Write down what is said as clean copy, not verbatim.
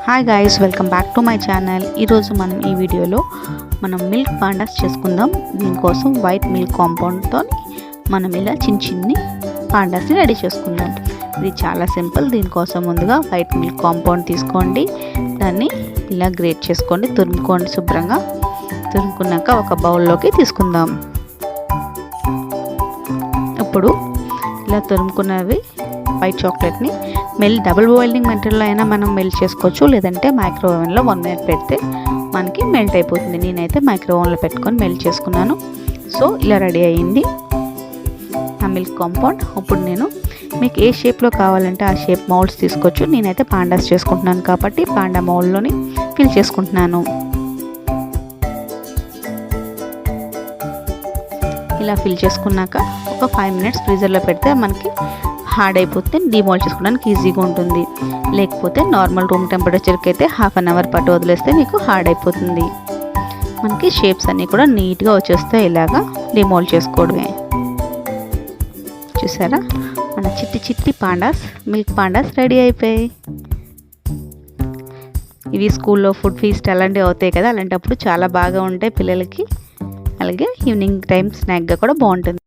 Hi guys, welcome back to my channel. ఈరోజు మనం ఈ వీడియోలో మిల్క్ పాండాస్ చేసుకుందాం. దీనికోసం వైట్ మిల్క్ కాంపౌండ్తో మనం ఇలా చిన్ని పాండాస్ని రెడీ చేసుకుందాం. ఇది చాలా సింపుల్. దీనికోసం ముందుగా వైట్ మిల్క్ కాంపౌండ్ తీసుకోండి, దాన్ని ఇలా గ్రేట్ చేసుకోండి, తురుముకోండి. శుభ్రంగా తురుముకున్నాక ఒక బౌల్లోకి తీసుకుందాం. ఇప్పుడు ఇలా తురుముకున్నవి వైట్ చాక్లెట్ని డబుల్ బాయిలింగ్ మెటీరియల్లో అయినా మనం మెల్ట్ చేసుకోవచ్చు, లేదంటే మైక్రో ఓవెన్లో 1 minute పెడితే మనకి మెల్ట్ అయిపోతుంది. నేనైతే మైక్రో ఓవెన్లో పెట్టుకొని మెల్ట్ చేసుకున్నాను. సో ఇలా రెడీ అయ్యింది ఆ మిల్క్ కాంపౌండ్. ఇప్పుడు నేను మీకు ఏ షేప్లో కావాలంటే ఆ షేప్ మౌల్డ్స్ తీసుకోవచ్చు. నేనైతే పాండాస్ చేసుకుంటున్నాను కాబట్టి పాండా మౌల్డ్లోని ఫిల్ చేసుకుంటున్నాను. ఇలా ఫిల్ చేసుకున్నాక ఒక 5 minutes ఫ్రీజర్లో పెడితే మనకి హార్డ్ అయిపోతే డీమోల్డ్ చేసుకోవడానికి ఈజీగా ఉంటుంది. లేకపోతే నార్మల్ రూమ్ టెంపరేచర్కి అయితే 1/2 hour పాటు వదిలేస్తే మీకు హార్డ్ అయిపోతుంది. మనకి షేప్స్ అన్నీ కూడా నీట్గా వచ్చేస్తాయి. ఇలాగా డీమోల్డ్ చేసుకోవడమే. చూసారా, మన చిట్టి పాండాస్, మిల్క్ పాండాస్ రెడీ అయిపోయాయి. ఇవి స్కూల్లో ఫుడ్ ఫీస్ట్ అలాంటివి అవుతాయి కదా, అలాంటప్పుడు చాలా బాగా ఉంటాయి పిల్లలకి. అలాగే ఈవినింగ్ టైం స్నాక్గా కూడా బాగుంటుంది.